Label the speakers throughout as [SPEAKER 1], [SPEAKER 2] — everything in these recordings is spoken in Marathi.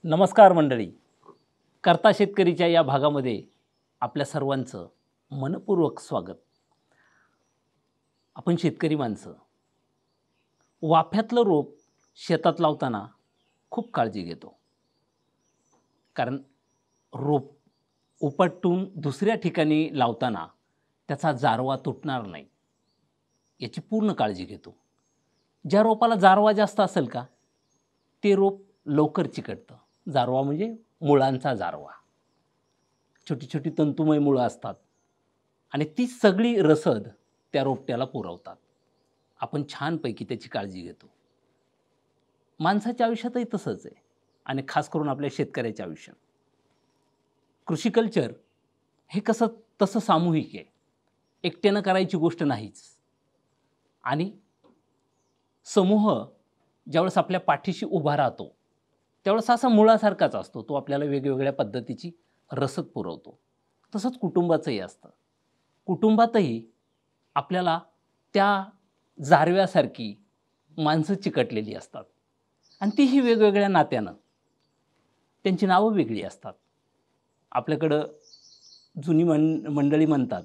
[SPEAKER 1] नमस्कार मंडळी. कर्ता शेतकरीच्या या भागामध्ये आपल्या सर्वांचं मनपूर्वक स्वागत. आपण शेतकरी माणसं वाफ्यातलं रोप शेतात लावताना खूप काळजी घेतो, कारण रोप उपटून दुसऱ्या ठिकाणी लावताना त्याचा जारवा तुटणार नाही याची पूर्ण काळजी घेतो. ज्या रोपाला जारवा जास्त असेल का ते रोप लवकर चिकटतं. जारवा म्हणजे मुळांचा जारवा. छोटी छोटी तंतुमय मुळं असतात आणि ती सगळी रसद त्या रोपट्याला पुरवतात. आपण छानपैकी त्याची काळजी घेतो. माणसाच्या आयुष्यातही तसंच आहे आणि खास करून आपल्या शेतकऱ्याच्या आयुष्यात. कृषी कल्चर हे तसं सामूहिक आहे, एकट्यानं करायची गोष्ट नाहीच. आणि समूह ज्यावेळेस आपल्या पाठीशी उभा राहतो त्यावेळेस असा मुळासारखाच असतो. तो आपल्याला वेगवेगळ्या पद्धतीची रसद पुरवतो. तसंच कुटुंबाचंही असतं. कुटुंबातही आपल्याला त्या जारव्यासारखी माणसं चिकटलेली असतात आणि तीही वेगवेगळ्या नात्यानं. त्यांची नावं वेगळी असतात. आपल्याकडं जुनी मंडळी म्हणतात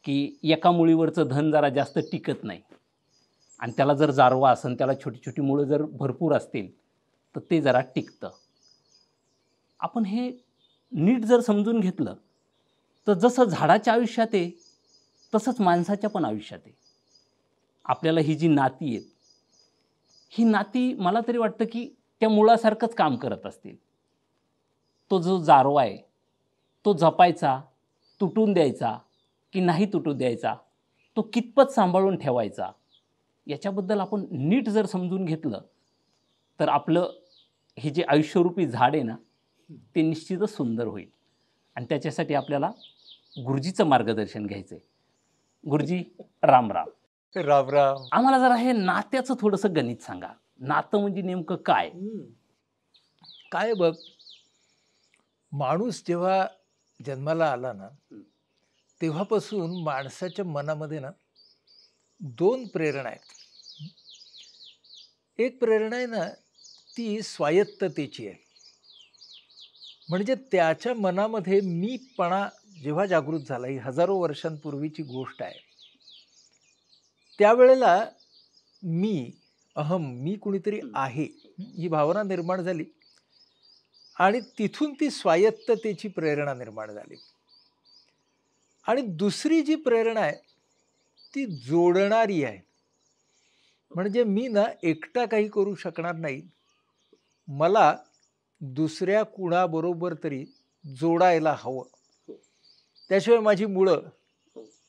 [SPEAKER 1] की एका मुळीवरचं धन जरा जास्त टिकत नाही आणि त्याला जर जारवा असेल, त्याला छोटी छोटी मुळं जर भरपूर असतील तर ते जरा टिकतं. आपण हे नीट जर समजून घेतलं तर जसं झाडाच्या आयुष्यात आहे तसंच माणसाच्या पण आयुष्यात आहे. आपल्याला ही जी नाती आहेत, ही नाती मला तरी वाटतं की त्या मुळासारखंच काम करत असतील. तो जो जारवा आहे तो जपायचा, तुटून द्यायचा की नाही तुटू द्यायचा, तो कितपत सांभाळून ठेवायचा, याच्याबद्दल आपण नीट जर समजून घेतलं तर आपलं हे जे आयुष्यरूपी झाड आहे ना ते निश्चितच सुंदर होईल. आणि त्याच्यासाठी आपल्याला गुरुजीचं मार्गदर्शन घ्यायचं आहे. गुरुजी, राम राम.
[SPEAKER 2] राम राम.
[SPEAKER 1] आम्हाला जरा हे नात्याचं थोडंसं गणित सांगा. नातं म्हणजे नेमकं काय?
[SPEAKER 2] काय बघ, माणूस जेव्हा जन्माला आला ना तेव्हापासून माणसाच्या मनामध्ये ना दोन प्रेरणा आहेत. एक प्रेरणा आहे ना ती स्वायत्ततेची आहे. म्हणजे त्याच्या मनामध्ये मीपणा जेव्हा जागृत झाला, ही हजारो वर्षांपूर्वीची गोष्ट आहे. त्यावेळेला मी कुणीतरी आहे ही भावना निर्माण झाली आणि तिथून ती स्वायत्ततेची प्रेरणा निर्माण झाली. आणि दुसरी जी प्रेरणा आहे ती जोडणारी आहे. म्हणजे मी ना एकटा काही करू शकणार नाही, मला दुसऱ्या कुणाबरोबर तरी जोडायला हवं, त्याशिवाय माझी मुळं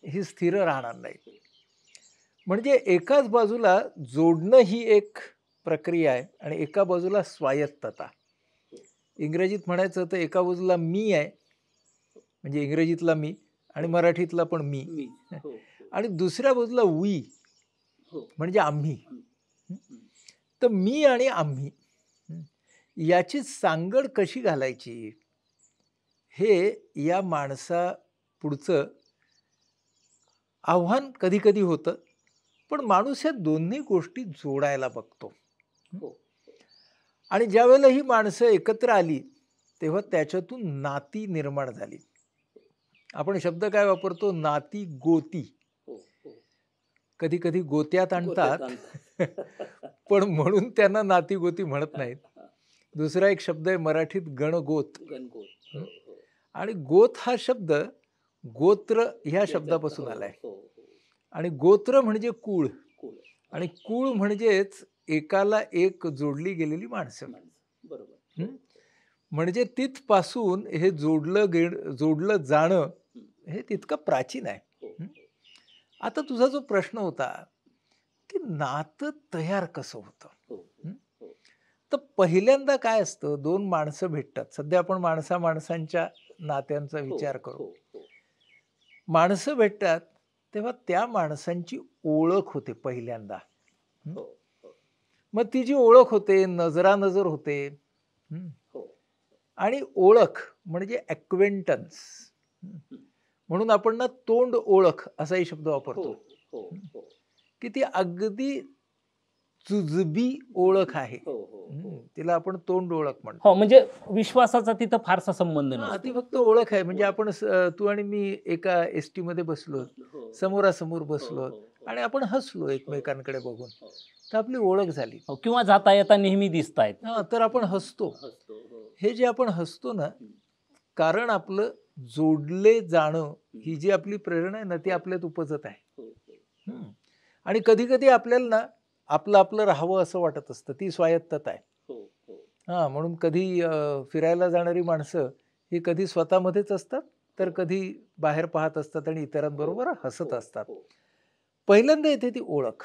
[SPEAKER 2] ही स्थिर राहणार नाही. म्हणजे एकाच बाजूला जोडणं ही एक प्रक्रिया आहे आणि एका बाजूला स्वायत्तता. इंग्रजीत म्हणायचं तर एका बाजूला मी आहे, म्हणजे इंग्रजीतला मी आणि मराठीतला पण मी, आणि दुसऱ्या बाजूला वी म्हणजे आम्ही. तर मी आणि आम्ही याची सांगड कशी घालायची हे या माणसा पुढचं आव्हान कधी कधी होतं. पण माणूस या दोन्ही गोष्टी जोडायला बघतो. आणि ज्या वेळेला ही माणसं एकत्र आली तेव्हा त्याच्यातून नाती निर्माण झाली. आपण शब्द काय वापरतो? नाती गोती. कधी कधी गोत्यात आणतात पण म्हणून त्यांना नाती गोती म्हणत नाहीत. दुसरा एक शब्द आहे मराठीत गणगोत. आणि गोत हा शब्द गोत्र ह्या शब्दापासून आलाय. आणि गोत्र म्हणजे कुळ, आणि कुळ म्हणजेच एकाला एक जोडली गेलेली माणसं. म्हणजे तिथपासून हे जोडलं जाणं हे तितकं प्राचीन आहे. आता तुझा जो प्रश्न होता की नातं तयार कसं होतं, तर पहिल्यांदा काय असतं, दोन माणसं भेटतात. सध्या आपण माणसांच्या नात्यांचा विचार करू. माणसं भेटतात तेव्हा त्या माणसांची ओळख होते पहिल्यांदा. मग ती जी ओळख होते, नजरानजर होते. आणि ओळख म्हणजे ॲक्वेंटन्स. म्हणून आपण ना तोंड ओळख असाही शब्द वापरतो की ती अगदी जुजबी ओळख आहे. तिला आपण तोंड ओळख म्हणतो.
[SPEAKER 1] हो, म्हणजे विश्वासाचा तिथं फारसा संबंध
[SPEAKER 2] हा,
[SPEAKER 1] नसतो.
[SPEAKER 2] ती फक्त ओळख आहे. म्हणजे आपण तू आणि मी एका एसटी मध्ये बसलो, समोरासमोर बसलो आणि आपण हसलो एकमेकांकडे बघून, तर आपली ओळख झाली.
[SPEAKER 1] हो, किंवा जाता येता नेहमी दिसतायत.
[SPEAKER 2] हा, तर आपण हसतो. हे जे आपण हसतो ना, कारण आपलं जोडले जाणं ही जी आपली प्रेरणा आहे ना, ती आपल्यात उपजत आहे. हम्म. आणि कधी कधी आपल्याला ना आपलं आपलं राहावं असं वाटत असतं, ती स्वायत्तता आहे. हा, म्हणून कधी फिरायला जाणारी माणसं ही कधी स्वतःमध्येच असतात, तर कधी बाहेर पाहत असतात आणि इतरांबरोबर हसत असतात. पहिल्यांदा येते ती ओळख.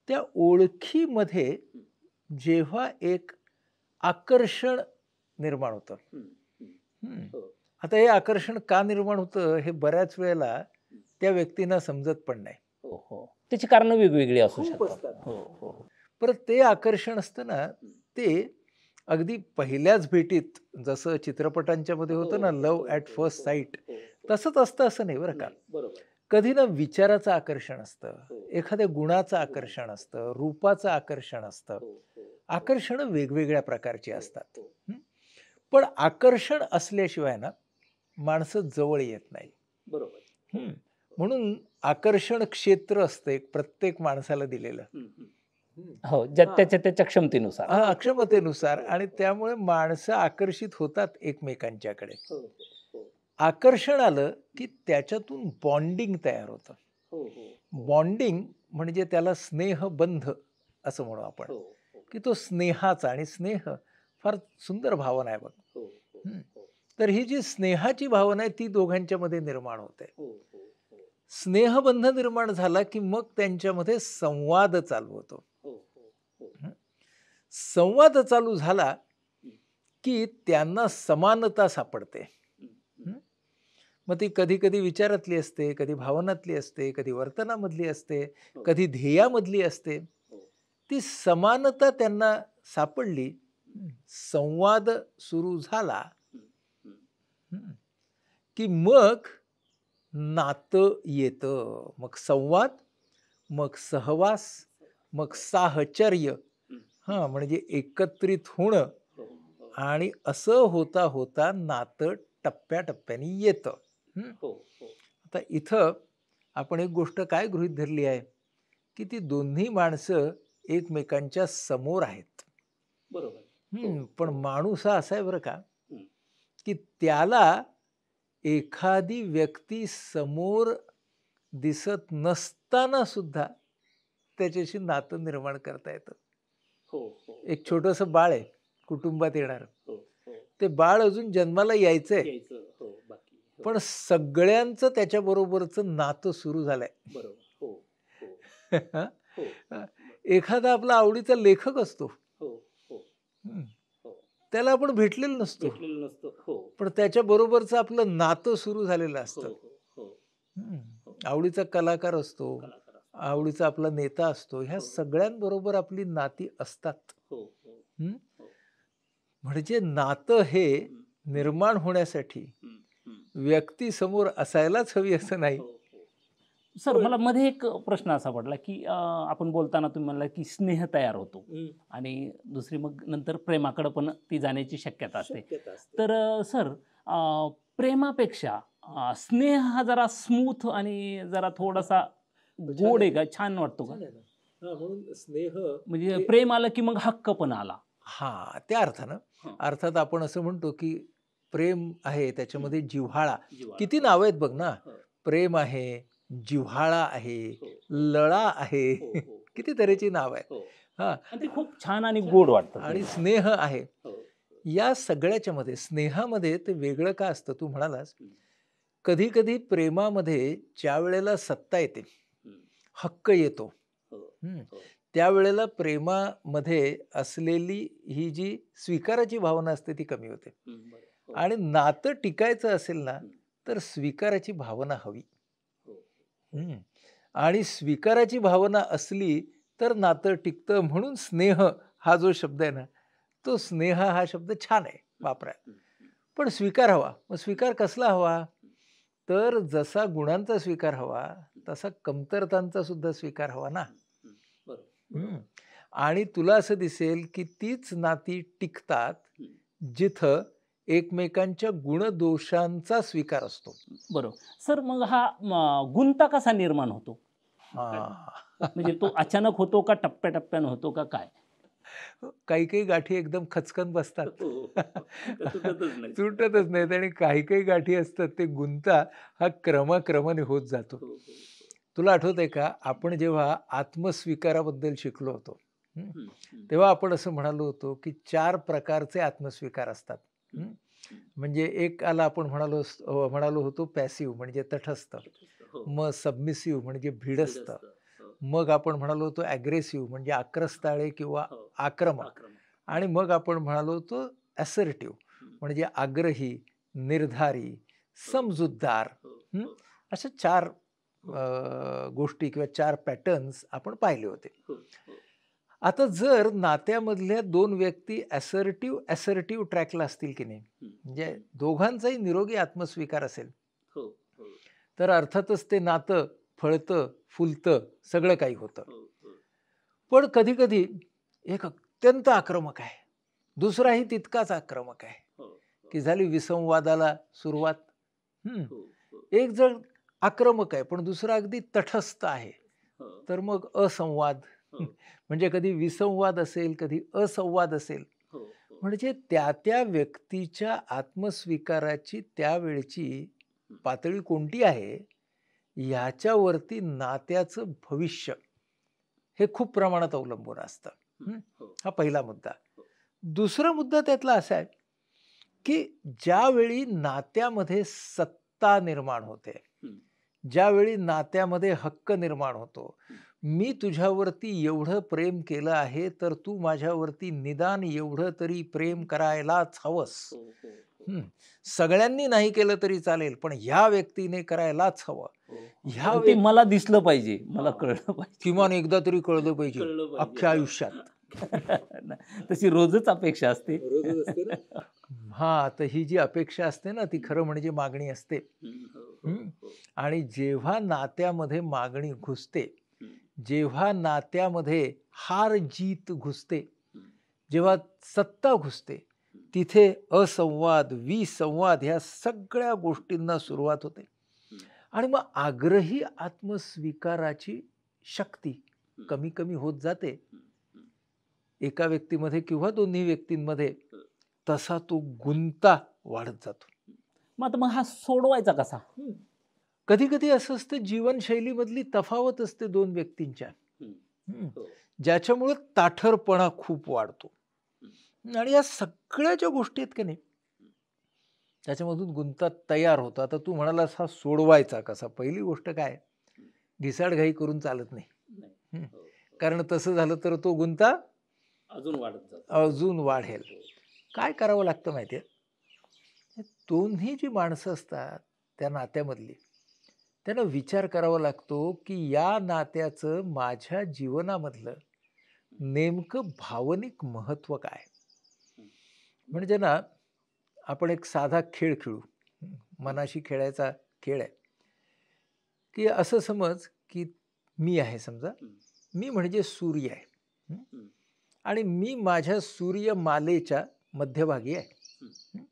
[SPEAKER 2] त्या ओळखीमध्ये जेव्हा एक आकर्षण निर्माण होतं. आता हे आकर्षण का निर्माण होतं हे बऱ्याच वेळेला त्या व्यक्तींना समजत पण नाही.
[SPEAKER 1] त्याची कारणं वेगवेगळी असू
[SPEAKER 2] खूप
[SPEAKER 1] शकतात.
[SPEAKER 2] असतात. परत ते आकर्षण असतं ना, ते अगदी पहिल्याच भेटीत जसं चित्रपटांच्या मध्ये होतं ना, लव्ह ॲट फर्स्ट साईट, तसंच असतं असं नाही बरं का. कधी ना विचाराचं आकर्षण असतं, एखाद्या गुणाचं आकर्षण असतं, रूपाचं आकर्षण असतं. आकर्षण वेगवेगळ्या प्रकारची असतात. पण आकर्षण असल्याशिवाय ना माणसं जवळ येत नाही. म्हणून आकर्षण क्षेत्र असतं एक प्रत्येक माणसाला दिलेलं.
[SPEAKER 1] हो, त्याच्या त्याच्या क्षमतेनुसार.
[SPEAKER 2] हा, क्षमतेनुसार. आणि त्यामुळे माणसं आकर्षित होतात एकमेकांच्याकडे. आकर्षण आलं की त्याच्यातून बॉन्डिंग तयार होतं. बॉन्डिंग म्हणजे त्याला स्नेहबंध असं म्हणू आपण, की तो स्नेहाचा, आणि स्नेह फार सुंदर भावना आहे बघ. तर ही जी स्नेहाची भावना आहे ती दोघांच्या मध्ये निर्माण होते. स्नेहबंध निर्माण झाला की मग त्यांच्यामध्ये संवाद चालू होतो. संवाद चालू झाला की त्यांना समानता सापडते. मग ती कधी कधी विचारातली असते, कधी भावनातली असते, कधी वर्तनामधली असते, कधी ध्येयामधली असते. ती समानता त्यांना सापडली, संवाद सुरू झाला की मग नातं येतं. मग संवाद, मग सहवास, मग साहचर्य. हा, म्हणजे एकत्रित होणं. आणि असं होता होता नातं टप्प्याटप्प्याने येतं. आता इथं आपण एक गोष्ट काय गृहीत धरली आहे, की ती दोन्ही माणसं एकमेकांच्या समोर आहेत. पण माणूस हा असा आहे बरं का, की त्याला एखादी व्यक्ती समोर दिसत नसताना सुद्धा त्याच्याशी नातं निर्माण करता येतं. एक छोटस बाळ आहे कुटुंबात येणार, ते बाळ अजून जन्माला यायचंय, पण सगळ्यांचं त्याच्या बरोबरचं नातं सुरू झालंय. एखादा आपला आवडीचा लेखक असतो, त्याला आपण भेटलेलो नसतो, पण त्याच्या बरोबरचं आपलं नातं सुरू झालेलं असतं. आवडीचा कलाकार असतो, आवडीचा आपला नेता असतो, ह्या सगळ्यांबरोबर आपली नाती असतात. म्हणजे नातं हे निर्माण होण्यासाठी व्यक्ती समोर असायलाच हवी असं नाही.
[SPEAKER 1] सर, मला मध्ये एक प्रश्न असा पडला, की आपण बोलताना तुम्ही म्हणला की स्नेह तयार होतो आणि दुसरी मग नंतर प्रेमाकडे पण ती जाण्याची शक्यता असते. तर सर, प्रेमापेक्षा स्नेह हा जरा स्मूथ आणि जरा थोडासा गोड आहे का, छान वाटतो का?
[SPEAKER 2] म्हणून स्नेह
[SPEAKER 1] म्हणजे प्रेम आलं की मग हक्क पण आला.
[SPEAKER 2] हा, त्या अर्थानं. अर्थात आपण असं म्हणतो की प्रेम आहे त्याच्यामध्ये जिव्हाळा. किती नाव आहेत बघ ना, प्रेम आहे, जिव्हाळा आहे, लळा आहे, किती तऱ्हेची नाव आहेत. हा,
[SPEAKER 1] ते खूप छान आणि गोड वाटतं.
[SPEAKER 2] आणि स्नेह आहे. या सगळ्याच्या मध्ये स्नेहामध्ये ते वेगळं का असतं तू म्हणालास. कधी कधी प्रेमामध्ये ज्या वेळेला सत्ता येते, हक्क येतो, त्यावेळेला प्रेमामध्ये असलेली ही जी स्वीकाराची भावना असते ती कमी होते. आणि नातं टिकायचं असेल ना तर स्वीकाराची भावना हवी. आणि स्वीकाराची भावना असली तर नातं टिकतं. म्हणून स्नेह हा जो शब्द आहे ना, तो स्नेह हा शब्द छान आहे वापरायला. पण स्वीकार हवा. मग स्वीकार कसला हवा, तर जसा गुणांचा स्वीकार हवा तसा कमतरतांचा सुद्धा स्वीकार हवा ना. आणि तुला असं दिसेल की तीच नाती टिकतात जिथं एकमेकांच्या गुणदोषांचा स्वीकार असतो.
[SPEAKER 1] बरोबर. सर मग हा गुंता कसा निर्माण होतो?
[SPEAKER 2] हा.
[SPEAKER 1] म्हणजे तो अचानक होतो का टप्प्या-टप्प्यानं होतो का काय?
[SPEAKER 2] काही काही गाठी एकदम खचकन बसतात.
[SPEAKER 1] हो, हो. त्या तुटतच नाहीत.
[SPEAKER 2] सुटतच नाहीत आणि काही काही गाठी असतात ते गुंता हा क्रमाक्रमाने होत जातो.
[SPEAKER 1] हो, हो, हो.
[SPEAKER 2] तुला आठवतंय का आपण जेव्हा आत्मस्वीकाराबद्दल शिकलो होतो, हं,
[SPEAKER 1] हं, हं.
[SPEAKER 2] तेव्हा आपण असं म्हणालो होतो की 4 प्रकारचे आत्मस्वीकार असतात.
[SPEAKER 1] हं,
[SPEAKER 2] हं.
[SPEAKER 1] हं.
[SPEAKER 2] म्हणजे एकाला आपण म्हणालो होतो पॅसिव्ह म्हणजे तटस्थ.
[SPEAKER 1] हो.
[SPEAKER 2] मग सबमिसिव्ह म्हणजे भिडस्त.
[SPEAKER 1] भिडस्त. हो,
[SPEAKER 2] मग आपण म्हणालो होतो अग्रेसिव्ह म्हणजे आक्रस्ताळे किंवा
[SPEAKER 1] हो.
[SPEAKER 2] आक्रमक.
[SPEAKER 1] आक्रमक.
[SPEAKER 2] आणि मग आपण म्हणालो होतो असर्टिव्ह
[SPEAKER 1] हं.
[SPEAKER 2] म्हणजे आग्रही, निर्धारी,
[SPEAKER 1] हो,
[SPEAKER 2] समजूतदार.
[SPEAKER 1] हो,
[SPEAKER 2] हं.
[SPEAKER 1] हो,
[SPEAKER 2] अशा 4
[SPEAKER 1] हो,
[SPEAKER 2] गोष्टी किंवा 4 पॅटर्न्स आपण पाहिले होते.
[SPEAKER 1] हो, हो.
[SPEAKER 2] आता जर नात्यामधल्या 2 व्यक्ती असर्टिव्ह ट्रॅकला असतील की नाही,
[SPEAKER 1] हं,
[SPEAKER 2] म्हणजे
[SPEAKER 1] हं.
[SPEAKER 2] दोघांचाही निरोगी आत्मस्वीकार असेल,
[SPEAKER 1] हो, हो,
[SPEAKER 2] तर अर्थातच ते नातं फळतं, फुलतं, सगळं काही होतं.
[SPEAKER 1] हो, हो,
[SPEAKER 2] पण कधी-कधी एक अत्यंत आक्रमक आहे, दुसराही तितकाच आक्रमक आहे,
[SPEAKER 1] हो,
[SPEAKER 2] की
[SPEAKER 1] हो,
[SPEAKER 2] झाली विसंवादाला सुरुवात. हं.
[SPEAKER 1] हो, हो,
[SPEAKER 2] एक जण आक्रमक आहे, पण दुसरा अगदी तटस्थ आहे.
[SPEAKER 1] हो,
[SPEAKER 2] तर मग असंवाद.
[SPEAKER 1] हो,
[SPEAKER 2] म्हणजे कधी विसंवाद असेल, कधी असंवाद असेल.
[SPEAKER 1] हो, हो.
[SPEAKER 2] म्हणजे त्या व्यक्तीच्या आत्मस्वीकाराची त्यावेळची
[SPEAKER 1] हं,
[SPEAKER 2] पातळी कोणती आहे, याच्यावरती नात्याचं भविष्य हे खूप प्रमाणात अवलंबून असतं.
[SPEAKER 1] हं.
[SPEAKER 2] हं.
[SPEAKER 1] हो,
[SPEAKER 2] हा पहिला मुद्दा.
[SPEAKER 1] हो.
[SPEAKER 2] दुसरा मुद्दा त्यातला असा आहे, की ज्यावेळी नात्यामध्ये सत्ता निर्माण होते,
[SPEAKER 1] हं,
[SPEAKER 2] ज्यावेळी नात्यामध्ये हक्क निर्माण होतो,
[SPEAKER 1] हं.
[SPEAKER 2] मी तुझ्यावरती एवढं प्रेम केलं आहे, तर तू माझ्यावरती निदान एवढं तरी प्रेम करायलाच हवंस.
[SPEAKER 1] हो, हो, हो,
[SPEAKER 2] हं. सगळ्यांनी नाही केलं तरी चालेल, पण ह्या व्यक्तीने करायलाच हवं.
[SPEAKER 1] हो, हो.
[SPEAKER 2] ह्या
[SPEAKER 1] अगदी मला दिसलं पाहिजे, मला
[SPEAKER 2] हां.
[SPEAKER 1] कळलं पाहिजे.
[SPEAKER 2] किमान एकदा तरी कळलं पाहिजे
[SPEAKER 1] कळलं पाहिजे.
[SPEAKER 2] अख्ख्या
[SPEAKER 1] हां.
[SPEAKER 2] आयुष्यात.
[SPEAKER 1] तशी रोजच अपेक्षा असते.
[SPEAKER 2] रोजच असते ना. हां, तर ही जी अपेक्षा असते ना, ती
[SPEAKER 1] हं,
[SPEAKER 2] खरं म्हणजे मागणी असते.
[SPEAKER 1] हं. हो, हो,
[SPEAKER 2] हं.
[SPEAKER 1] हो.
[SPEAKER 2] आणि जेव्हा नात्यामध्ये मागणी घुसते,
[SPEAKER 1] हं,
[SPEAKER 2] जेव्हा नात्यामध्ये हार-जीत घुसते,
[SPEAKER 1] हं,
[SPEAKER 2] जेव्हा सत्ता घुसते,
[SPEAKER 1] हं,
[SPEAKER 2] तिथे असंवाद, विसंवाद ह्या सगळ्या गोष्टींना सुरुवात होते.
[SPEAKER 1] हं,
[SPEAKER 2] आणि मग आग्रही आत्मस्वीकाराची शक्ती
[SPEAKER 1] हं,
[SPEAKER 2] कमी-कमी होत जाते.
[SPEAKER 1] हं, हं.
[SPEAKER 2] एका व्यक्तीमध्ये किंवा दोन्ही व्यक्तींमध्ये
[SPEAKER 1] हं.
[SPEAKER 2] तसा तो गुंता वाढत जातो.
[SPEAKER 1] मग हा सोडवायचा कसा?
[SPEAKER 2] कधी-कधी असं असतं जीवनशैलीमधली तफावत असते 2 व्यक्तींच्या.
[SPEAKER 1] हं.
[SPEAKER 2] हं.
[SPEAKER 1] हो.
[SPEAKER 2] ज्याच्यामुळं ताठरपणा खूप वाढतो.
[SPEAKER 1] हं,
[SPEAKER 2] आणि या सगळ्या ज्या गोष्टी आहेत की नाही, त्याच्यामधून गुंता तयार होतो. आता तू म्हणालास हा सोडवायचा कसा? पहिली गोष्ट काय,
[SPEAKER 1] हं.
[SPEAKER 2] घिसाडघाई करून चालत नाही.
[SPEAKER 1] नाही.
[SPEAKER 2] हं.
[SPEAKER 1] हो, हो.
[SPEAKER 2] कारण तसं झालं तर तो गुंता
[SPEAKER 1] अजून वाढत जातो.
[SPEAKER 2] अजून
[SPEAKER 1] हो,
[SPEAKER 2] वाढेल.
[SPEAKER 1] हो.
[SPEAKER 2] काय करावं लागतं माहिती आहे? दोन्ही जी माणसं असतात त्या नात्यामधली, त्यांना विचार करावा लागतो, की या नात्याचं माझ्या जीवनामधलं नेमकं भावनिक महत्त्व काय?
[SPEAKER 1] हं.
[SPEAKER 2] म्हणजे
[SPEAKER 1] बरोबर.
[SPEAKER 2] ना, आपण एक साधा खेळ खेळू.
[SPEAKER 1] हं,
[SPEAKER 2] मनाशी खेळायचा खेळ आहे, की असं समज, की मी आहे समजा.
[SPEAKER 1] हं,
[SPEAKER 2] मी म्हणजे सूर्य आहे. हं.
[SPEAKER 1] हं,
[SPEAKER 2] आणि मी माझ्या सूर्यमालेच्या मध्यभागी आहे.
[SPEAKER 1] हं.
[SPEAKER 2] हं.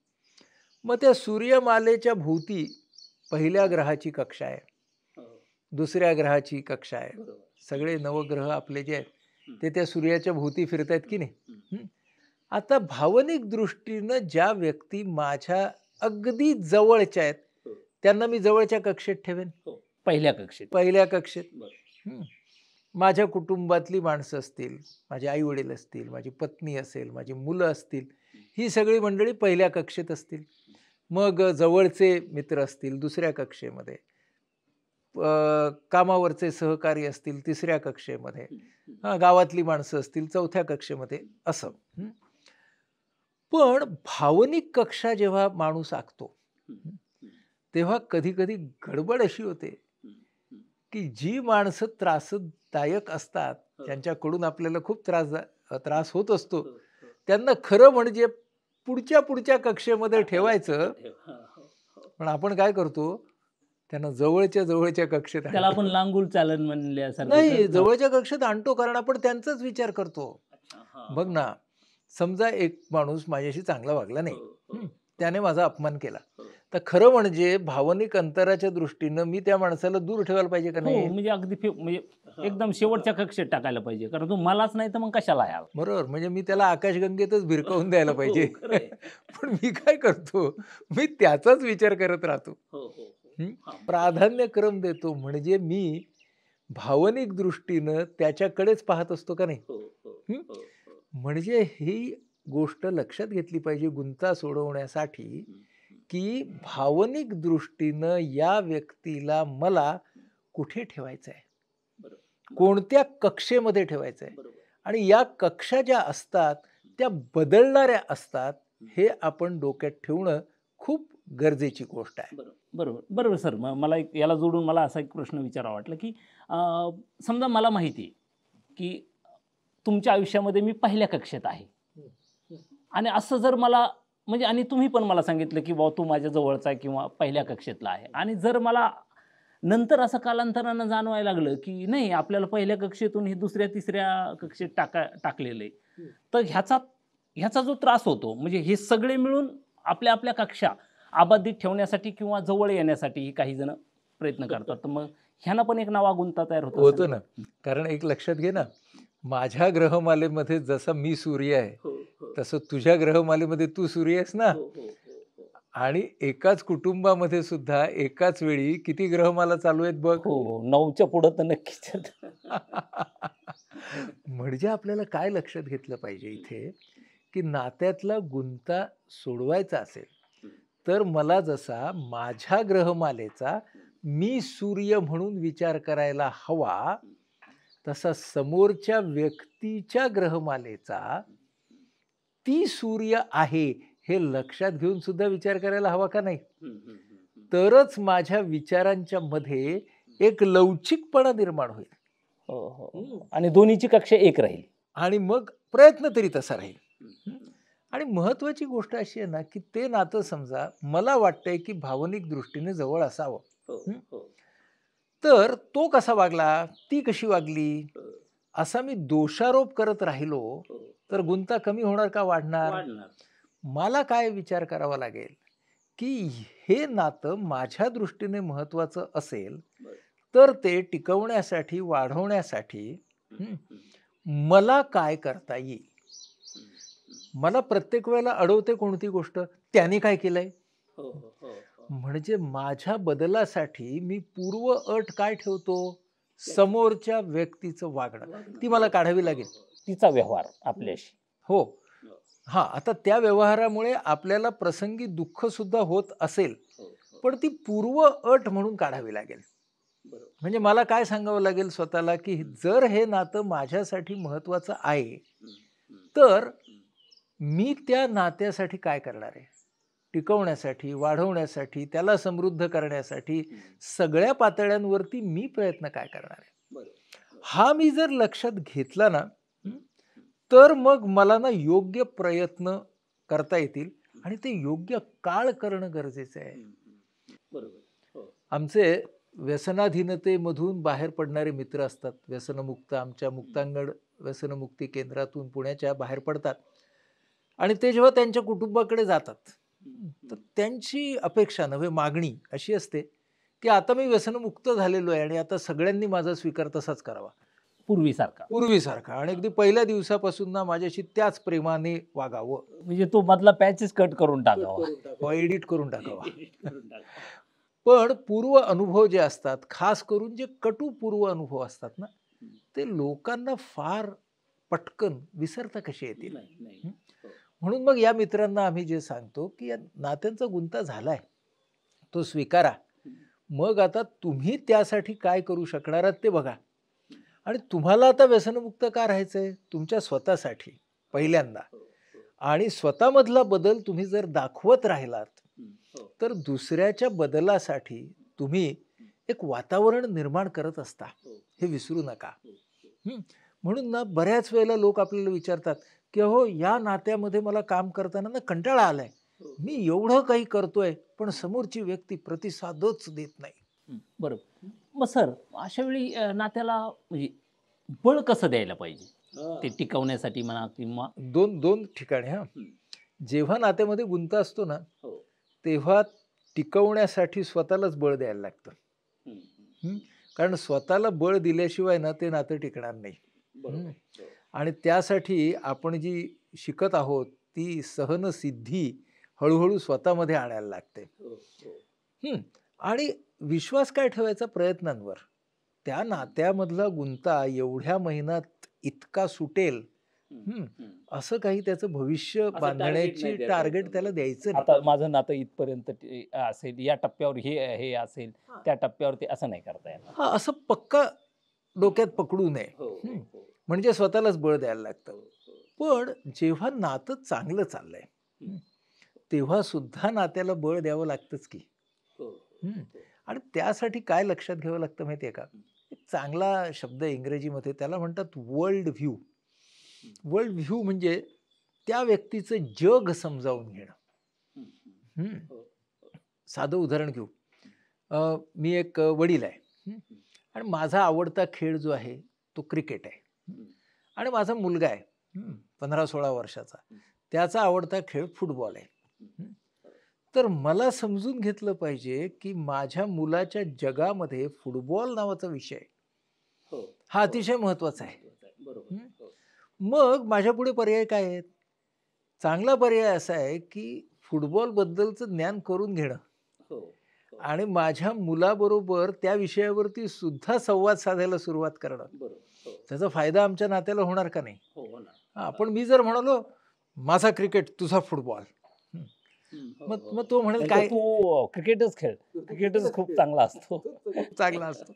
[SPEAKER 2] मग त्या सूर्यमालेच्या भोवती पहिल्या ग्रहाची कक्षा आहे,
[SPEAKER 1] हो.
[SPEAKER 2] दुसऱ्या ग्रहाची कक्षा आहे.
[SPEAKER 1] बरोबर.
[SPEAKER 2] सगळे नवग्रह आपले जे आहेत,
[SPEAKER 1] हं,
[SPEAKER 2] ते त्या सूर्याच्या भोवती फिरतायत की
[SPEAKER 1] हं,
[SPEAKER 2] नाही?
[SPEAKER 1] हं.
[SPEAKER 2] हं. आता भावनिक दृष्टीनं ज्या व्यक्ती माझ्या अगदी जवळच्या आहेत,
[SPEAKER 1] हो,
[SPEAKER 2] त्यांना मी जवळच्या कक्षेत ठेवेन,
[SPEAKER 1] हो. पहिल्या कक्षेत.
[SPEAKER 2] पहिल्या कक्षेत.
[SPEAKER 1] बरं.
[SPEAKER 2] हं. माझ्या कुटुंबातली माणसं असतील, माझे आई-वडील असतील, माझी पत्नी असेल, माझी मुलं असतील,
[SPEAKER 1] हं,
[SPEAKER 2] ही सगळी मंडळी पहिल्या कक्षेत असतील.
[SPEAKER 1] हं,
[SPEAKER 2] मग जवळचे मित्र असतील दुसऱ्या कक्षेमध्ये, कामावरचे सहकारी असतील तिसऱ्या कक्षेमध्ये,
[SPEAKER 1] हं, हं,
[SPEAKER 2] गावातली माणसं असतील चौथ्या कक्षेमध्ये,
[SPEAKER 1] हं,
[SPEAKER 2] असं.
[SPEAKER 1] हं,
[SPEAKER 2] हं. पण भावनिक कक्षा जेव्हा माणूस आखतो,
[SPEAKER 1] हं,
[SPEAKER 2] हं,
[SPEAKER 1] हं,
[SPEAKER 2] तेव्हा कधी-कधी गडबड अशी होते,
[SPEAKER 1] हं, हं.
[SPEAKER 2] की जी माणसं त्रासदायक असतात,
[SPEAKER 1] हो,
[SPEAKER 2] ज्यांच्याकडून आपल्याला खूप त्रास होत असतो,
[SPEAKER 1] हो, हो.
[SPEAKER 2] त्यांना खरं म्हणजे पुढच्या कक्षेमध्ये
[SPEAKER 1] टाकायला
[SPEAKER 2] ठेवायचं.
[SPEAKER 1] ठेव. हां, हो, हो.
[SPEAKER 2] पण आपण काय करतो, त्यांना जवळच्या कक्षेत
[SPEAKER 1] त्याला
[SPEAKER 2] आणतो.
[SPEAKER 1] आपण लांगुल चालन म्हणल्यासारखं
[SPEAKER 2] नाही,
[SPEAKER 1] का?
[SPEAKER 2] जवळच्या कक्षेत आणतो कारण आपण त्यांचाच विचार करतो.
[SPEAKER 1] अच्छा, हां,
[SPEAKER 2] बघ ना, समजा एक माणूस माझ्याशी चांगला वागला नाही,
[SPEAKER 1] हो,
[SPEAKER 2] त्याने माझा अपमान केला,
[SPEAKER 1] हो.
[SPEAKER 2] तर खरं म्हणजे भावनिक अंतराच्या दृष्टीनं मी त्या माणसाला दूर ठेवायला पाहिजे का
[SPEAKER 1] हो,
[SPEAKER 2] नाही?
[SPEAKER 1] म्हणजे अगदी म्हणजे एकदम शेवटच्या कक्षेत टाकायला पाहिजे, कारण तू मलाच नाही तर मग कशाला यावं.
[SPEAKER 2] बरोबर, म्हणजे मी त्याला आकाशगंगेतच भिरकावून द्यायला पाहिजे.
[SPEAKER 1] हो, खरं आहे.
[SPEAKER 2] पण मी काय करतो, मी त्याचाच विचार करत राहतो.
[SPEAKER 1] हो, हो, हो.
[SPEAKER 2] हं?
[SPEAKER 1] हां,
[SPEAKER 2] प्राधान्यक्रम देतो, म्हणजे मी भावनिक दृष्टीनं त्याच्याकडेच पाहत असतो का नाही?
[SPEAKER 1] हो, हो,
[SPEAKER 2] हं?
[SPEAKER 1] हो, हो.
[SPEAKER 2] म्हणजे ही गोष्ट लक्षात घेतली पाहिजे गुंता सोडवण्यासाठी,
[SPEAKER 1] हं, हं.
[SPEAKER 2] की भावनिक दृष्टीनं या व्यक्तीला मला कुठे ठेवायचं आहे,
[SPEAKER 1] बरोबर,
[SPEAKER 2] कोणत्या कक्षेमध्ये ठेवायचं आहे,
[SPEAKER 1] बरोबर.
[SPEAKER 2] आणि या कक्षा ज्या असतात त्या बदलणाऱ्या असतात, हे आपण डोक्यात ठेवणं खूप गरजेची गोष्ट आहे.
[SPEAKER 1] बरोबर, बरोबर, बरोबर सर. मला एक याला जोडून मला असा एक प्रश्न विचारावा वाटला, की समजा मला माहिती आहे, की तुमच्या आयुष्यामध्ये मी पहिल्या कक्षेत आहे. आणि असं जर मला म्हणजे आणि तुम्ही पण मला सांगितलं, की "बुवा तू माझ्या जवळचा आहे किंवा पहिल्या कक्षेतला आहे." आणि जर मला नंतर असं कालांतरानं जाणवायला लागलं, की नाही आपल्याला पहिल्या कक्षेतून हे दुसऱ्या, तिसऱ्या कक्षेत टाकलेलं आहे. तर ह्याचा जो त्रास होतो म्हणजे हे सगळे मिळून आपल्या कक्षा अबाधित ठेवण्यासाठी किंवा जवळ येण्यासाठी काही जण प्रयत्न करतात. तर मग ह्यानं पण एक नवा गुंता तयार होत असेल.
[SPEAKER 2] होतं ना, कारण एक लक्षात घे ना, माझ्या ग्रहमालेमध्ये जसा मी सूर्य आहे,
[SPEAKER 1] हो, हो.
[SPEAKER 2] तसं तुझ्या ग्रहमालेमध्ये तू सूर्य आहेस ना.
[SPEAKER 1] हो, हो, हो, हो.
[SPEAKER 2] आणि एकाच कुटुंबामध्ये सुद्धा एकाच वेळी किती ग्रहमाला चालू आहेत बघ.
[SPEAKER 1] हो, हो. 9च्या पुढं तर नक्कीच.
[SPEAKER 2] म्हणजे आपल्याला काय लक्षात घेतलं पाहिजे इथे, की नात्यातला गुंता सोडवायचा असेल, तर मला जसा माझ्या ग्रहमालेचा मी सूर्य म्हणून विचार करायला हवा, तसा समोरच्या व्यक्तीच्या ग्रहमालेचा ती सूर्य आहे हे लक्षात घेऊन सुद्धा विचार करायला हवा का नाही? तरच माझ्या विचारांच्या मध्ये एक लवचिकपणा निर्माण होईल
[SPEAKER 1] हो, हो. आणि दोन्हीची कक्षा एक राहील.
[SPEAKER 2] आणि मग प्रयत्न तरी तसा राहील. हं. आणि महत्वाची गोष्ट अशी आहे ना, की ते नातं समजा मला वाटतंय, की भावनिक दृष्टीने जवळ असावं.
[SPEAKER 1] हो,
[SPEAKER 2] हं.
[SPEAKER 1] हो,
[SPEAKER 2] तर तो कसा वागला, ती कशी वागली,
[SPEAKER 1] हो,
[SPEAKER 2] असा मी दोषारोप करत राहिलो,
[SPEAKER 1] हो.
[SPEAKER 2] तर गुंता कमी होणार का वाढणार?
[SPEAKER 1] वाढणार.
[SPEAKER 2] मला काय विचार करावा लागेल, की हे नातं माझ्या दृष्टीने महत्वाचं असेल,
[SPEAKER 1] बरं.
[SPEAKER 2] तर ते टिकवण्यासाठी, वाढवण्यासाठी हं, मला काय करता येईल? मला प्रत्येक वेळेला अडवते कोणती गोष्ट? त्याने काय केलंय?
[SPEAKER 1] हो, हो, हो, हो.
[SPEAKER 2] म्हणजे माझ्या बदलासाठी मी पूर्व अट काय ठेवतो? समोरच्या व्यक्तीचं वागणं. ती मला काढावी लागेल.
[SPEAKER 1] तिचा व्यवहार आपल्याशी.
[SPEAKER 2] हो. हां, आता त्या व्यवहारामुळे आपल्याला प्रसंगी दुःख सुद्धा होत असेल, पण ती पूर्व अट म्हणून काढावी लागेल. म्हणजे मला काय सांगावं लागेल स्वतःला, की जर हे नातं माझ्यासाठी महत्वाचं आहे, तर मी त्या नात्यासाठी काय करणार आहे? टिकवण्यासाठी, वाढवण्यासाठी, त्याला समृद्ध करण्यासाठी सगळ्या पातळ्यांवरती मी प्रयत्न काय करणार आहे? हा मी जर लक्षात घेतला ना, तर मग मला ना योग्य प्रयत्न करता येतील आणि ते योग्य काळ करणं गरजेचं आहे.
[SPEAKER 1] बरोबर.
[SPEAKER 2] आमचे व्यसनाधीनतेमधून बाहेर पडणारे मित्र असतात. व्यसनमुक्त आमच्या मुक्तांगण व्यसनमुक्ती केंद्रातून पुण्याच्या बाहेर पडतात आणि ते जेव्हा त्यांच्या कुटुंबाकडे जातात, तर त्यांची अपेक्षा नव्हे मागणी अशी असते, की आता मी व्यसनमुक्त झालेलो आहे आणि आता सगळ्यांनी माझा स्वीकार तसाच करावा.
[SPEAKER 1] पूर्वीसारखा.
[SPEAKER 2] पूर्वीसारखा आणि अगदी पहिल्या दिवसापासून ना माझ्याशी त्याच प्रेमाने वागावं,
[SPEAKER 1] म्हणजे तो मधला पॅचेस कट करून टाकावा.
[SPEAKER 2] एडिट करून टाकावा. पण पूर्व अनुभव जे असतात, खास करून जे कटू पूर्व अनुभव असतात ना, ते लोकांना फार पटकन विसरता कसे येतील? हं? म्हणून मग या मित्रांना आम्ही जे सांगतो, की या नात्यांचा गुंता झालाय, तो स्वीकारा. मग आता तुम्ही त्यासाठी काय करू शकणार आहात ते बघा. आणि तुम्हाला आता व्यसनमुक्त का राहायचंय? तुमच्या स्वतःसाठी पहिल्यांदा. आणि स्वतःमधला बदल तुम्ही जर दाखवत राहिलात, तर दुसऱ्याच्या बदलासाठी तुम्ही एक वातावरण निर्माण करत असता. हे विसरू नका. म्हणून ना बऱ्याच वेळेला लोक आपल्याला विचारतात, की "अहो या नात्यामध्ये मला काम करताना ना कंटाळा आलाय. मी एवढं काही करतोय, पण समोरची व्यक्ती प्रतिसादच देत नाही."
[SPEAKER 1] बरोबर. मग सर अशा वेळी नात्याला म्हणजे बळ कसं द्यायला पाहिजे? ते टिकवण्यासाठी म्हणा किंवा
[SPEAKER 2] दोन ठिकाणी हा. जेव्हा नात्यामध्ये गुंत असतो ना,
[SPEAKER 1] हो.
[SPEAKER 2] तेव्हा टिकवण्यासाठी स्वतःलाच बळ द्यायला लागतं. कारण स्वतःला बळ दिल्याशिवाय ना ते नातं टिकणार नाही. आणि त्यासाठी आपण जी शिकत आहोत ती सहनसिद्धी हळूहळू स्वतःमध्ये आणायला लागते. आणि विश्वास काय ठेवायचा प्रयत्नांवर. त्या नात्यामधला गुंता एवढ्या महिन्यात इतका सुटेल असं काही त्याचं भविष्य बांधण्याची टार्गेट त्याला द्यायचं नाही.
[SPEAKER 1] आता माझं नातं इथपर्यंत असेल, या टप्प्यावर हे हे असेल, त्या टप्प्यावर ते असं नाही करता येणार.
[SPEAKER 2] हा, असं पक्का डोक्यात पकडू नये. म्हणजे स्वतःलाच बळ द्यायला लागतं. पण जेव्हा नातं चांगलं चाललंय तेव्हा सुद्धा नात्याला बळ द्यावं लागतंच की. आणि त्यासाठी काय लक्षात घ्यावं लागतं माहितीये का? एक चांगला शब्द इंग्रजीमध्ये त्याला म्हणतात वर्ल्ड व्ह्यू. वर्ल्ड व्ह्यू म्हणजे त्या व्यक्तीचं जग समजावून घेणं. साधं उदाहरण घेऊ. मी एक वडील आहे आणि माझा आवडता खेळ जो आहे तो क्रिकेट आहे. आणि माझा मुलगा आहे 15-16 वर्षाचा, त्याचा आवडता खेळ फुटबॉल आहे. तर मला समजून घेतलं पाहिजे की माझ्या मुलाच्या जगामध्ये फुटबॉल नावाचा विषय हा अतिशय महत्वाचा आहे. मग माझ्या पुढे पर्याय काय आहेत? चांगला पर्याय असा आहे की फुटबॉल बद्दलचं ज्ञान करून घेणं आणि माझ्या मुलाबरोबर त्या विषयावरती सुद्धा संवाद साधायला सुरुवात करणं. त्याचा फायदा आमच्या नात्याला होणार का नाही? पण मी जर म्हणालो माझा क्रिकेट तुझा फुटबॉल, मग तो म्हणेल काय
[SPEAKER 1] तू क्रिकेटच खेळ, क्रिकेटच खूप चांगला असतो.
[SPEAKER 2] चांगला असतो.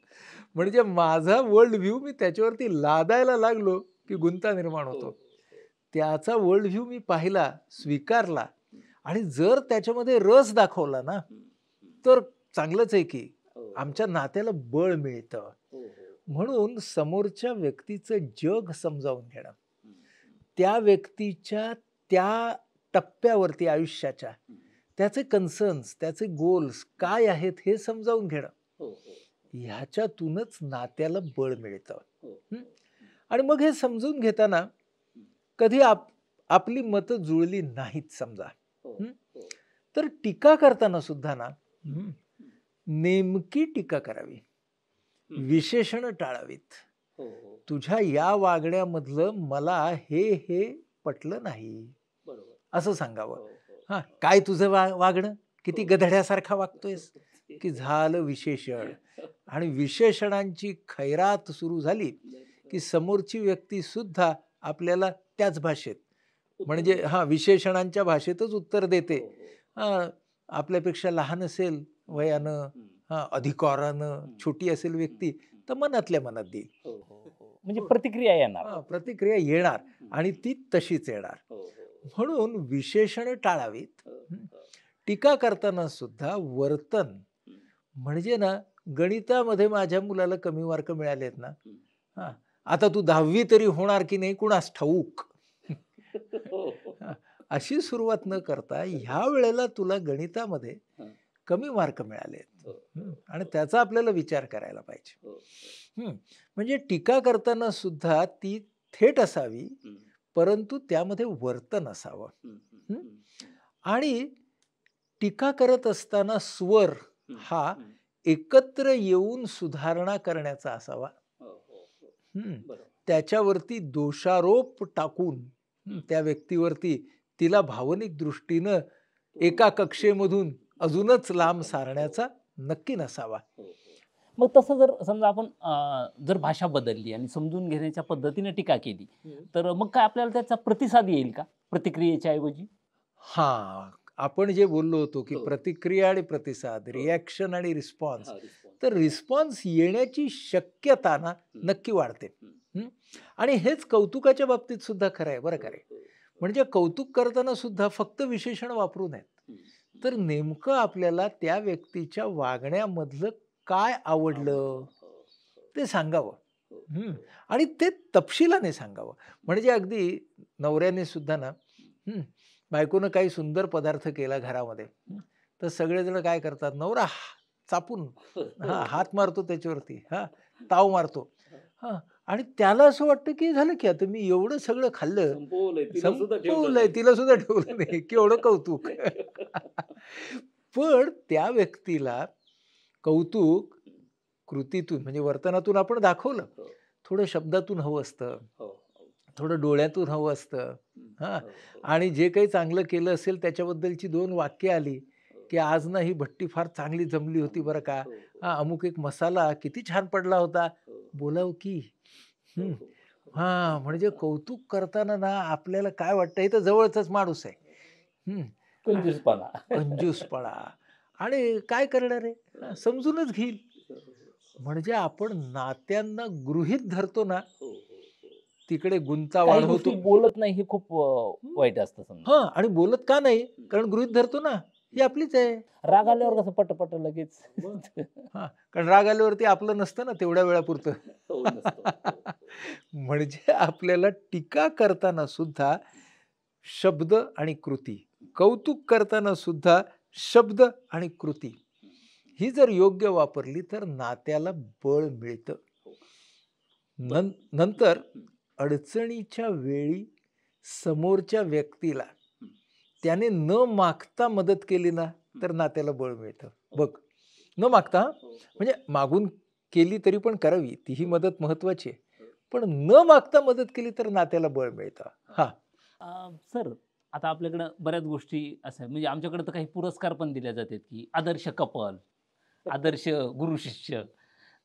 [SPEAKER 2] म्हणजे माझा वर्ल्ड व्ह्यू मी त्याच्यावरती लादायला लागलो की गुंता निर्माण होतो. त्याचा वर्ल्ड व्ह्यू मी पाहिला, स्वीकारला आणि जर त्याच्यामध्ये रस दाखवला ना तर चांगलंच आहे की आमच्या नात्याला बळ मिळतं. म्हणून समोरच्या व्यक्तीचं जग समजावून घेणं, त्या व्यक्तीच्या त्या टप्प्यावरती आयुष्याच्या त्याचे कन्सर्न्स, त्याचे गोल्स काय आहेत हे समजावून घेणं, ह्याच्यातूनच नात्याला बळ मिळतं. आणि मग हे समजून घेताना कधी आपली मतं जुळली नाहीत समजा, तर टीका करताना सुद्धा ना नेमकी टीका करावी, विशेषण टाळावीत. तुझ्या या वागण्यामधलं मला हे पटलं नाही असं सांगावं. काय तुझं वागणं, किती गधड्यासारखा वागतोयस, की झालं विशेषण. आणि विशेषणांची खैरात सुरू झाली की समोरची व्यक्ती सुद्धा आपल्याला त्याच भाषेत म्हणजे विशेषणांच्या भाषेतच उत्तर देते. आपल्यापेक्षा लहान असेल वयानं, अधिकारानं, छोटी असेल व्यक्ती तर मनातल्या मनात देईल.
[SPEAKER 1] म्हणजे प्रतिक्रिया येणार,
[SPEAKER 2] प्रतिक्रिया येणार आणि ती तशीच येणार. म्हणून विशेषण टाळावीत. टीका करताना सुद्धा वर्तन म्हणजे ना, गणितामध्ये माझ्या मुलाला कमी मार्क मिळालेत ना, आता तू 10वी तरी होणार की नाही कुणास ठाऊक, अशी सुरुवात न करता ह्या वेळेला तुला गणितामध्ये कमी मार्क मिळालेत आणि त्याचा आपल्याला विचार करायला पाहिजे. म्हणजे टीका करताना सुद्धा ती थेट असावी, परंतु त्यामध्ये वर्तन असावं. आणि टीका करत असताना स्वर हा एकत्र येऊन सुधारणा करण्याचा असावा. त्याच्यावरती दोषारोप टाकून त्या व्यक्तीवरती तिला भावनिक दृष्टीनं एका कक्षेमधून अजूनच लांब सारण्याचा नक्की नसावा.
[SPEAKER 1] मग तसं जर समजा आपण जर भाषा बदलली आणि समजून घेण्याच्या पद्धतीने टीका केली तर मग काय आपल्याला त्याचा प्रतिसाद येईल का प्रतिक्रियेच्या ऐवजी?
[SPEAKER 2] आपण जे बोललो होतो की प्रतिक्रिया आणि प्रतिसाद, रिॲक्शन आणि रिस्पॉन्स, तर रिस्पॉन्स येण्याची शक्यता ना नक्की वाढते. आणि हेच कौतुकाच्या बाबतीत सुद्धा खरं आहे बरं का रे. म्हणजे कौतुक करताना सुद्धा फक्त विशेषण वापरू नयेत, तर नेमकं आपल्याला त्या व्यक्तीच्या वागण्यामधलं काय आवडलं ते सांगावं आणि ते तपशिलाने सांगावं. म्हणजे अगदी नवऱ्याने सुद्धा ना बायकोनं काही सुंदर पदार्थ केला घरामध्ये तर सगळेजण काय करतात, नवरा चापून हात मारतो त्याच्यावरती, ताव मारतो. आणि त्याला असं वाटतं की झालं की आता मी एवढं सगळं खाल्लं, संपवलंय, तिला सुद्धा ठेवलं नाही, केवढं कौतुक. पण त्या व्यक्तीला कौतुक कृतीतून म्हणजे वर्तनातून आपण दाखवलं, थोडं शब्दातून हवं असतं, थोडं डोळ्यातून हवं असतं. आणि जे काही चांगलं केलं असेल त्याच्याबद्दलची 2 वाक्य आली की आज ना ही भट्टी फार चांगली जमली होती बरं का, अमुक एक मसाला किती छान पडला होता, बोलाव की. म्हणजे कौतुक करताना ना आपल्याला काय वाटतं, हे तर जवळचाच माणूस आहे.
[SPEAKER 1] कंजूसपणा.
[SPEAKER 2] कंजूसपणा. आणि काय करणार आहे, समजूनच घेईल. म्हणजे आपण नात्यांना गृहीत धरतो ना, तिकडे गुंता
[SPEAKER 1] काही
[SPEAKER 2] वाढवतो.
[SPEAKER 1] गोष्टी बोलत नाही हे खूप वाईट असतं समजा.
[SPEAKER 2] आणि बोलत का नाही, कारण गृहीत धरतो ना, ही आपलीच आहे.
[SPEAKER 1] राग आल्यावर कसं पटपट लगेच.
[SPEAKER 2] कारण राग आल्यावरती आपलं नसतं ना तेवढ्या वेळापुरतं. म्हणजे आपल्याला टीका करताना सुद्धा शब्द आणि कृती, कौतुक करताना सुद्धा शब्द आणि कृती ही जर योग्य वापरली तर नात्याला बळ मिळतं. नंतर अडचणीच्या वेळी समोरच्या व्यक्तीला त्याने न मागता मदत केली ना तर नात्याला बळ मिळतं. बघ, न मागता, म्हणजे मागून केली तरी पण करावी, तीही मदत महत्वाची आहे, पण न मागता मदत केली तर नात्याला बळ मिळतं.
[SPEAKER 1] सर, आता आपल्याकडं बऱ्याच गोष्टी असं म्हणजे आमच्याकडे तर काही पुरस्कार पण दिले जातात की आदर्श कपल, आदर्श गुरु शिष्य.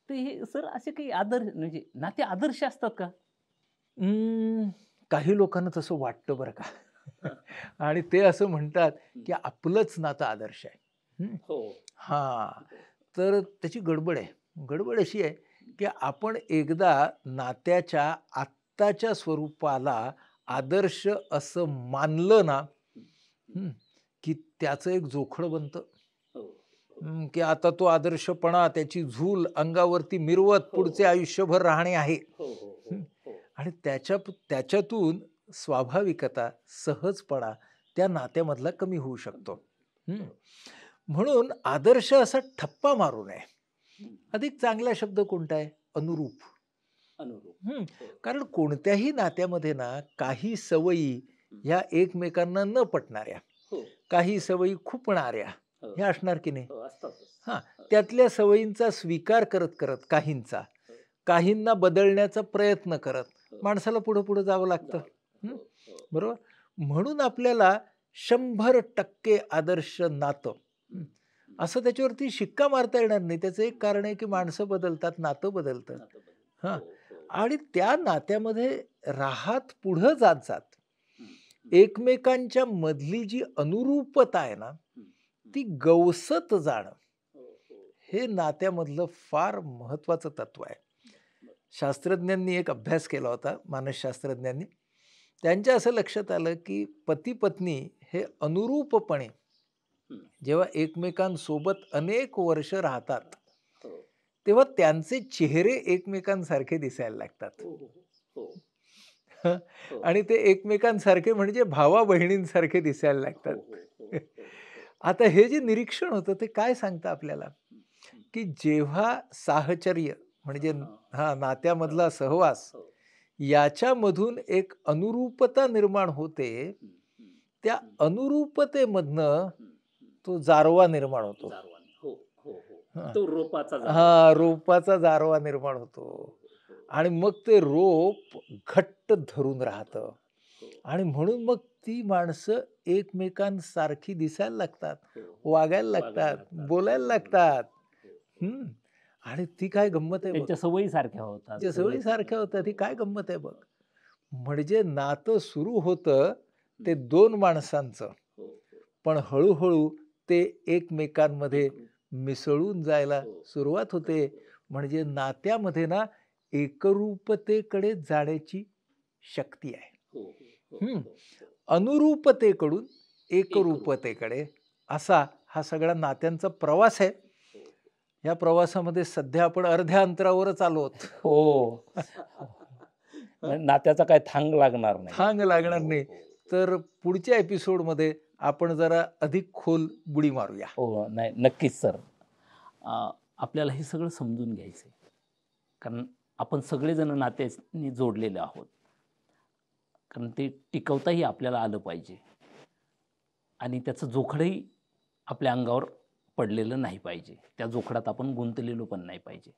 [SPEAKER 1] तर हे सर असे काही आदर्श म्हणजे नाते आदर्श असतात का?
[SPEAKER 2] काही लोकांना तसं वाटतं बरं का. आणि ते असं म्हणतात की आपलंच नातं आदर्श आहे. तर त्याची गडबड आहे. गडबड अशी आहे की आपण एकदा नात्याच्या आत्ताच्या स्वरूपाला आदर्श असं मानलं ना, की त्याचं एक जोखड बनतं. की आता तो आदर्शपणा, त्याची झूल अंगावरती मिरवत पुढचे आयुष्यभर राहणे आहे. आणि त्याच्यातून स्वाभाविकता, सहजपणा त्या नात्यामधला कमी होऊ शकतो. म्हणून आदर्श असा ठप्पा मारू नये. अधिक चांगला शब्द कोणता आहे? अनुरूप. कारण कोणत्याही नात्यामध्ये ना काही सवयी ह्या एकमेकांना न पटणाऱ्या, काही सवयी खुपणाऱ्या हे असणार की नाही. त्यातल्या सवयींचा स्वीकार करत करत काहींना बदलण्याचा प्रयत्न करत माणसाला पुढे पुढे जावं लागतं. बरोबर. म्हणून आपल्याला 100% आदर्श नातं असं त्याच्यावरती शिक्का मारता येणार नाही. त्याचं एक कारण आहे की माणसं बदलतात, नातं बदलतं. आणि त्या नात्यामध्ये राहत पुढं जात जात एकमेकांच्या मधली जी अनुरूपता आहे ना ती गवसत जाणं हे नात्यामधलं फार महत्वाचं तत्व आहे. शास्त्रज्ञांनी एक अभ्यास केला होता, मानसशास्त्रज्ञांनी. त्यांच्या असं लक्षात आलं की पती पत्नी हे अनुरूपपणे जेव्हा एकमेकांसोबत अनेक वर्ष राहतात तेव्हा त्यांचे चेहरे एकमेकांसारखे दिसायला लागतात. आणि ते एकमेकांसारखे म्हणजे भावा बहिणींसारखे दिसायला लागतात. आता हे जे निरीक्षण होतं ते काय सांगतं आपल्याला, की जेव्हा साहचर्य म्हणजे नात्यामधला सहवास याच्यामधून एक अनुरूपता निर्माण होते, त्या अनुरूपतेमधनं तो जारवा निर्माण होतो.
[SPEAKER 1] तो रोपाचा
[SPEAKER 2] रोपाचा जारवा निर्माण होतो. आणि मग ते रोप घट्ट धरून राहतं. आणि म्हणून मग ती माणसं एकमेकांसारखी दिसायला लागतात, वागायला लागतात, बोलायला लागतात. आणि ती काय गंमत आहे,
[SPEAKER 1] त्यांच्या सवयी सारख्या होतात.
[SPEAKER 2] त्या सवयी सारख्या होतात. ही काय गंमत आहे बघ. म्हणजे नातं सुरू होतं ते 2 माणसांचं, पण हळूहळू ते एकमेकांमध्ये मिसळून जायला सुरुवात होते. म्हणजे नात्यामध्ये ना एकरूपतेकडे जाण्याची शक्ती आहे. अनुरूपतेकडून एकरूपतेकडे असा हा सगळा नात्यांचा प्रवास आहे. या प्रवासामध्ये सध्या आपण अर्ध्या अंतरावरच आलो आहोत.
[SPEAKER 1] नात्याचा काय थांग लागणार नाही.
[SPEAKER 2] तर पुढच्या एपिसोडमध्ये आपण जरा अधिक खोल बुडी मारूया.
[SPEAKER 1] नाही, नक्कीच सर. आपल्याला हे सगळं समजून घ्यायचं आहे. कारण आपण सगळेजण नात्याने जोडलेले आहोत. कारण ते टिकवताही आपल्याला आलं पाहिजे आणि त्याचं जोखडही आपल्या अंगावर पडलेलं नाही पाहिजे. त्या जोखडात आपण गुंतलेलो पण नाही पाहिजे.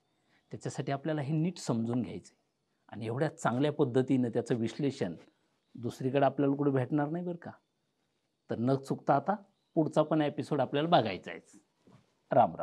[SPEAKER 1] त्याच्यासाठी आपल्याला हे नीट समजून घ्यायचं आहे आणि एवढ्या चांगल्या पद्धतीनं त्याचं विश्लेषण दुसरीकडे आपल्याला कुठे भेटणार नाही बरं का. तर न चुकता आता पुढचा पण एपिसोड आपल्याला बघायचा आहे. राम राम.